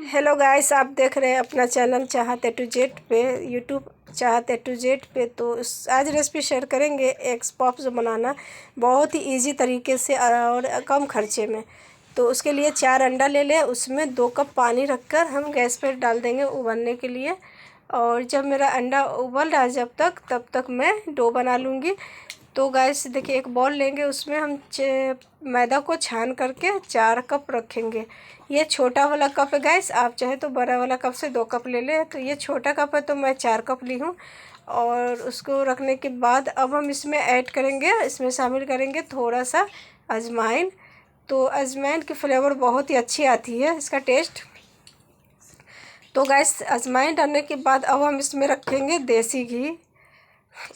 Hello guys, आप देख रहे हैं अपना चैनल चाहत ए टू जेड पे, यूट्यूब चाहत ए टू जेड पे। तो आज रेसिपी शेयर करेंगे एग्स पफ्स बनाना बहुत ही इजी तरीके से और कम खर्चे में। तो उसके लिए 4 अंडा ले लें, उसमें 2 कप पानी रखकर हम गैस पर डाल देंगे उबलने के लिए। और जब मेरा अंडा उबल रहा है तब तक मैं डो बना लूँगी। तो गैस देखिए, एक बॉल लेंगे, उसमें हम मैदा को छान करके 4 कप रखेंगे। ये छोटा वाला कप है गैस, आप चाहे तो बड़ा वाला कप से 2 कप ले लें। तो ये छोटा कप है तो मैं 4 कप ली हूँ। और उसको रखने के बाद अब हम इसमें ऐड करेंगे, इसमें शामिल करेंगे थोड़ा सा अजवाइन। तो अजवाइन की फ्लेवर बहुत ही अच्छी आती है, इसका टेस्ट। तो गैस अजवाइन डालने के बाद अब हम इसमें रखेंगे देसी घी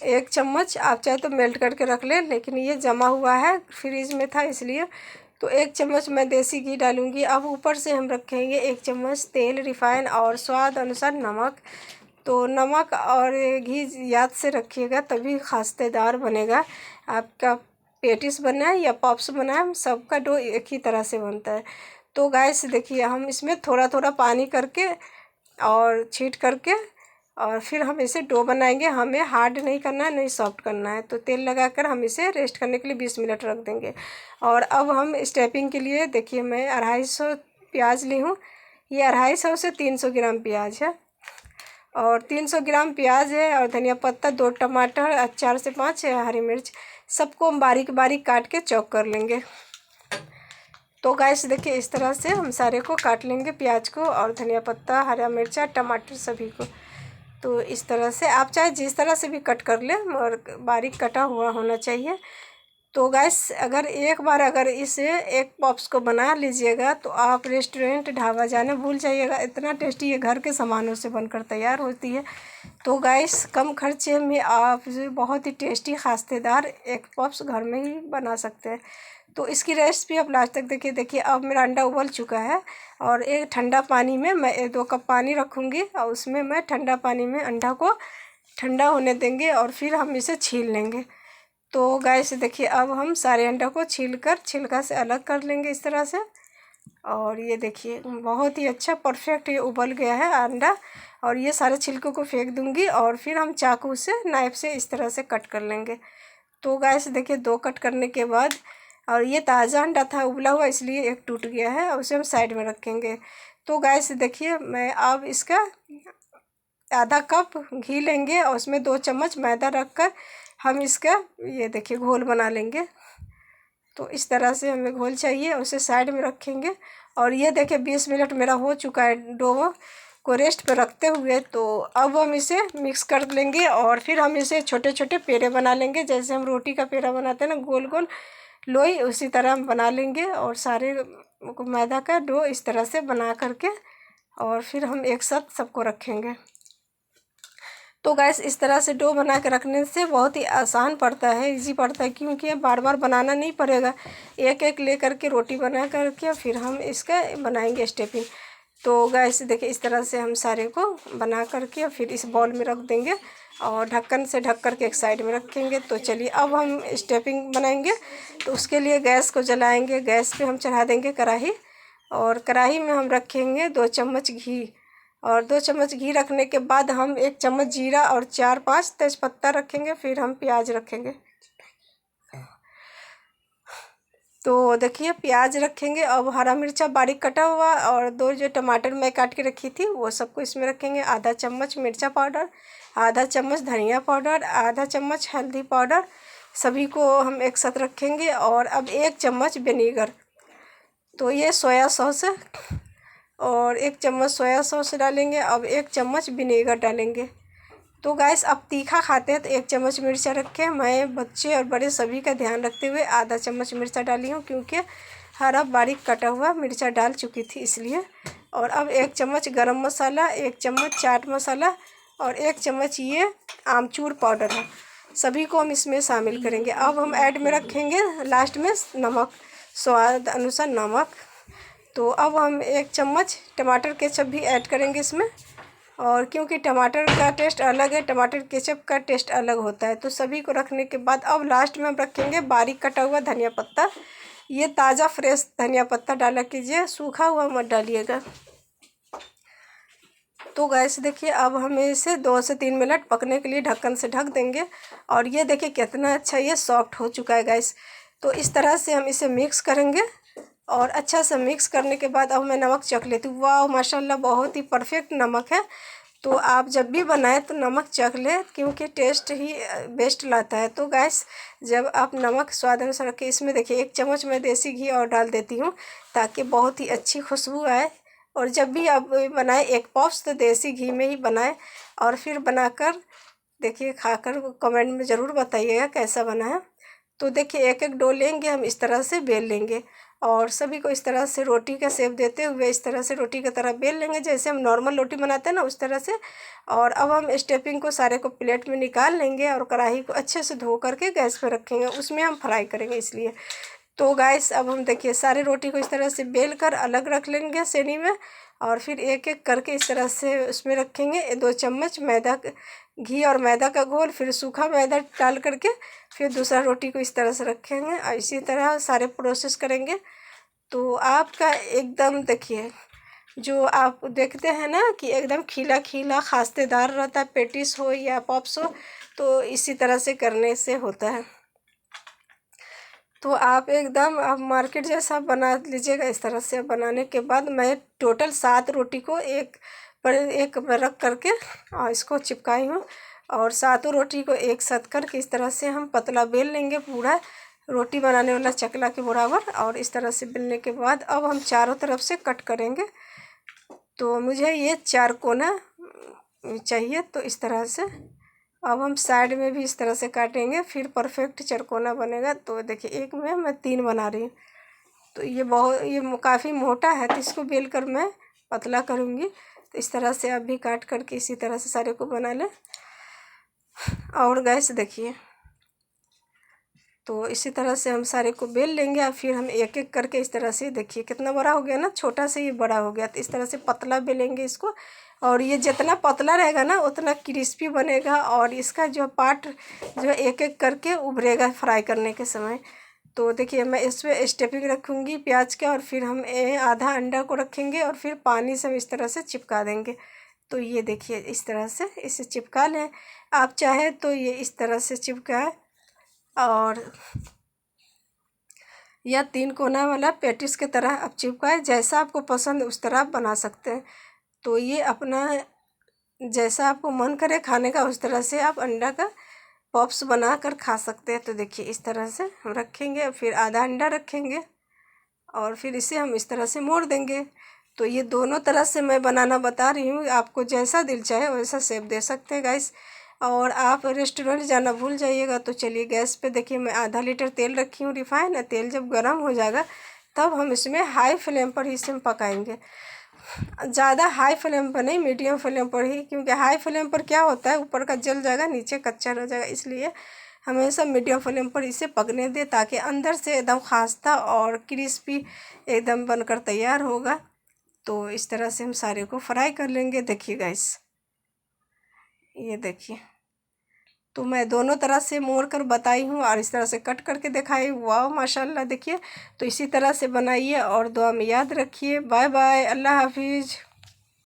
1 चम्मच। आप चाहे तो मेल्ट करके रख लें, लेकिन ये जमा हुआ है, फ्रीज में था इसलिए। तो 1 चम्मच मैं देसी घी डालूँगी। अब ऊपर से हम रखेंगे 1 चम्मच तेल रिफाइन और स्वाद अनुसार नमक। तो नमक और घी याद से रखिएगा, तभी खास्तेदार बनेगा। आपका पेटिस बना है या पफ्स बना है, सबका डो एक ही तरह से बनता है। तो गाइस देखिए, हम इसमें थोड़ा थोड़ा पानी करके और छींट करके और फिर हम इसे डो बनाएंगे। हमें हार्ड नहीं करना है, नहीं सॉफ्ट करना है। तो तेल लगाकर हम इसे रेस्ट करने के लिए 20 मिनट रख देंगे। और अब हम स्टफिंग के लिए देखिए, मैं 250 प्याज ली हूँ। ये 250 से 300 ग्राम प्याज है, और 300 ग्राम प्याज है, और धनिया पत्ता, 2 टमाटर, 4 से 5 हरी मिर्च, सबको हम बारीक बारीक काट के चॉप कर लेंगे। तो गाइस देखिए, इस तरह से हम सारे को काट लेंगे, प्याज को और धनिया पत्ता, हरा मिर्चा, टमाटर सभी को। तो इस तरह से आप चाहे जिस तरह से भी कट कर लें, और बारीक कटा हुआ होना चाहिए। तो गाइस एक बार अगर इसे एक पफ्स को बना लीजिएगा तो आप रेस्टोरेंट ढाबा जाने भूल जाइएगा। इतना टेस्टी ये घर के सामानों से बनकर तैयार होती है। तो गाइस कम खर्चे में आप बहुत ही टेस्टी खास्तेदार एग पफ्स घर में ही बना सकते हैं। तो इसकी रेसिपी आप लास्ट तक देखिए। अब मेरा अंडा उबल चुका है, और एक ठंडा पानी में मैं 2 कप पानी रखूँगी, और उसमें मैं ठंडा पानी में अंडा को ठंडा होने देंगे, और फिर हम इसे छील लेंगे। तो गाइस देखिए, अब हम सारे अंडा को छीलकर छिलका से अलग कर लेंगे इस तरह से। और ये देखिए, बहुत ही अच्छा परफेक्ट ये उबल गया है अंडा। और ये सारे छिलकों को फेंक दूंगी, और फिर हम चाकू से नाइफ से इस तरह से कट कर लेंगे। तो गाइस देखिए, 2 कट करने के बाद, और ये ताज़ा अंडा था उबला हुआ, इसलिए एक टूट गया है, और उसे हम साइड में रखेंगे। तो गाइस देखिए, मैं अब इसका आधा कप घी लेंगे, और उसमें 2 चम्मच मैदा रखकर हम इसका ये देखिए घोल बना लेंगे। तो इस तरह से हमें घोल चाहिए, उसे साइड में रखेंगे। और ये देखिए 20 मिनट मेरा हो चुका है डो को रेस्ट पर रखते हुए। तो अब हम इसे मिक्स कर लेंगे, और फिर हम इसे छोटे छोटे पेड़े बना लेंगे, जैसे हम रोटी का पेड़ा बनाते हैं ना, गोल गोल लोई, उसी तरह हम बना लेंगे। और सारे मैदा का डो इस तरह से बना करके, और फिर हम एक साथ सबको रखेंगे। तो गैस इस तरह से डो बना के रखने से बहुत ही आसान पड़ता है, इजी पड़ता है, क्योंकि बार बार बनाना नहीं पड़ेगा। एक एक ले करके रोटी बना करके फिर हम इसका बनाएंगे स्टफिंग। तो गैस देखिए, इस तरह से हम सारे को बना करके फिर इस बॉल में रख देंगे, और ढक्कन से ढक करके एक साइड में रखेंगे। तो चलिए, अब हम स्टफिंग बनाएंगे। तो उसके लिए गैस को जलाएंगे। गैस पे हम चढ़ा देंगे कढ़ाई, और कढ़ाई में हम रखेंगे 2 चम्मच घी। और 2 चम्मच घी रखने के बाद हम 1 चम्मच जीरा और 4-5 तेज़पत्ता रखेंगे। फिर हम प्याज रखेंगे। तो देखिए, प्याज रखेंगे, अब हरा मिर्चा बारीक कटा हुआ, और 2 जो टमाटर मैं काट के रखी थी वो सबको इसमें रखेंगे। आधा चम्मच मिर्चा पाउडर, आधा चम्मच धनिया पाउडर, आधा चम्मच हल्दी पाउडर, सभी को हम एक साथ रखेंगे। और अब 1 चम्मच विनेगर, तो ये सोया सॉस है, और 1 चम्मच सोया सॉस डालेंगे। अब 1 चम्मच विनेगर डालेंगे। तो गैस अब तीखा खाते हैं तो 1 चम्मच मिर्चा रखें। मैं बच्चे और बड़े सभी का ध्यान रखते हुए आधा चम्मच मिर्चा डाली हूँ, क्योंकि हरा बारीक कटा हुआ मिर्चा डाल चुकी थी इसलिए। और अब 1 चम्मच गरम मसाला, 1 चम्मच चाट मसाला, और 1 चम्मच ये आमचूर पाउडर है, सभी को हम इसमें शामिल करेंगे। अब हम ऐड में रखेंगे लास्ट में नमक, स्वाद अनुसार नमक। तो अब हम 1 चम्मच टमाटर केचप भी ऐड करेंगे इसमें, और क्योंकि टमाटर का टेस्ट अलग है, टमाटर केचप का टेस्ट अलग होता है। तो सभी को रखने के बाद अब लास्ट में हम रखेंगे बारीक कटा हुआ धनिया पत्ता। ये ताज़ा फ्रेश धनिया पत्ता डाला कीजिए, सूखा हुआ मत डालिएगा। तो गैस देखिए अब हम इसे 2 से 3 मिनट पकने के लिए ढक्कन से ढक देंगे। और ये देखिए कितना अच्छा ये सॉफ्ट हो चुका है गैस। तो इस तरह से हम इसे मिक्स करेंगे और अच्छा से मिक्स करने के बाद अब मैं नमक चख लेती हूँ। वाह माशाल्लाह बहुत ही परफेक्ट नमक है। तो आप जब भी बनाएं तो नमक चख लें, क्योंकि टेस्ट ही बेस्ट लाता है। तो गैस जब आप नमक स्वाद अनुसार रखें, इसमें देखिए 1 चम्मच मैं देसी घी और डाल देती हूँ ताकि बहुत ही अच्छी खुशबू आए। और जब भी आप बनाएं एक पॉप्स तो देसी घी में ही बनाएं। और फिर बनाकर देखिए खाकर कमेंट में ज़रूर बताइएगा कैसा बना है। तो देखिए एक एक डो लेंगे हम, इस तरह से बेल लेंगे और सभी को इस तरह से रोटी का शेप देते हुए इस तरह से रोटी की तरह बेल लेंगे, जैसे हम नॉर्मल रोटी बनाते हैं ना उस तरह से। और अब हम स्टफिंग को सारे को प्लेट में निकाल लेंगे और कढ़ाई को अच्छे से धो करके गैस पर रखेंगे, उसमें हम फ्राई करेंगे इसलिए। तो गैस अब हम देखिए सारे रोटी को इस तरह से बेल कर अलग रख लेंगे सेनी में। और फिर एक एक करके इस तरह से उसमें रखेंगे 2 चम्मच मैदा घी और मैदा का घोल, फिर सूखा मैदा डाल करके फिर दूसरा रोटी को इस तरह से रखेंगे और इसी तरह सारे प्रोसेस करेंगे। तो आपका एकदम देखिए जो आप देखते हैं ना कि एकदम खिला खिला खास्तेदार रहता है, पेटिस हो या पॉप्स हो, तो इसी तरह से करने से होता है। तो आप एकदम आप मार्केट जैसा बना लीजिएगा। इस तरह से बनाने के बाद मैं टोटल 7 रोटी को एक पर रख करके और इसको चिपकाई हूँ। और 7 रोटी को एक साथ करके इस तरह से हम पतला बेल लेंगे, पूरा रोटी बनाने वाला चकला के बराबर। और इस तरह से बेलने के बाद अब हम चारों तरफ से कट करेंगे। तो मुझे ये 4 कोना चाहिए, तो इस तरह से अब हम साइड में भी इस तरह से काटेंगे, फिर परफेक्ट चरकोना बनेगा। तो देखिए एक में मैं 3 बना रही हूँ। तो ये काफ़ी मोटा है, तो इसको बेल कर मैं पतला करूँगी। तो इस तरह से आप भी काट करके इसी तरह से सारे को बना लें। और गैस देखिए तो इसी तरह से हम सारे को बेल लेंगे और फिर हम एक एक करके इस तरह से देखिए कितना बड़ा हो गया ना, छोटा से ये बड़ा हो गया। तो इस तरह से पतला बेलेंगे इसको। और ये जितना पतला रहेगा ना उतना क्रिस्पी बनेगा और इसका जो पार्ट जो एक एक करके उभरेगा फ्राई करने के समय। तो देखिए मैं इसमें स्टफिंग रखूँगी प्याज का, और फिर हम आधा अंडा को रखेंगे और फिर पानी से हम इस तरह से चिपका देंगे। तो ये देखिए इस तरह से इसे चिपका लें। आप चाहे तो ये इस तरह से चिपकाएं और या 3 कोना वाला पेटिस की तरह आप चिपकाएं, जैसा आपको पसंद उस तरह आप बना सकते हैं। तो ये अपना जैसा आपको मन करे खाने का उस तरह से आप अंडा का पॉप्स बना कर खा सकते हैं। तो देखिए इस तरह से हम रखेंगे, फिर आधा अंडा रखेंगे और फिर इसे हम इस तरह से मोड़ देंगे। तो ये दोनों तरह से मैं बनाना बता रही हूँ, आपको जैसा दिल चाहे वैसा शेप दे सकते हैं गाइस। और आप रेस्टोरेंट जाना भूल जाइएगा। तो चलिए गैस पे देखिए मैं आधा लीटर तेल रखी हूँ रिफाइन। तेल जब गर्म हो जाएगा तब हम इसमें हाई फ्लेम पर ही इसे हम पकाएंगे, ज़्यादा हाई फ्लेम पर नहीं, मीडियम फ्लेम पर ही। क्योंकि हाई फ्लेम पर क्या होता है ऊपर का जल जाएगा नीचे कच्चा रह जाएगा, इसलिए हमेशा मीडियम फ्लेम पर इसे पकने दे ताकि अंदर से एकदम खास्ता और क्रिस्पी एकदम बनकर तैयार होगा। तो इस तरह से हम सारे को फ्राई कर लेंगे। देखिए गाइस ये देखिए, तो मैं दोनों तरह से मोड़ कर बताई हूँ और इस तरह से कट करके दिखाई। वाह माशाल्लाह देखिए। तो इसी तरह से बनाइए और दुआ में याद रखिए। बाय बाय, अल्लाह हाफिज़।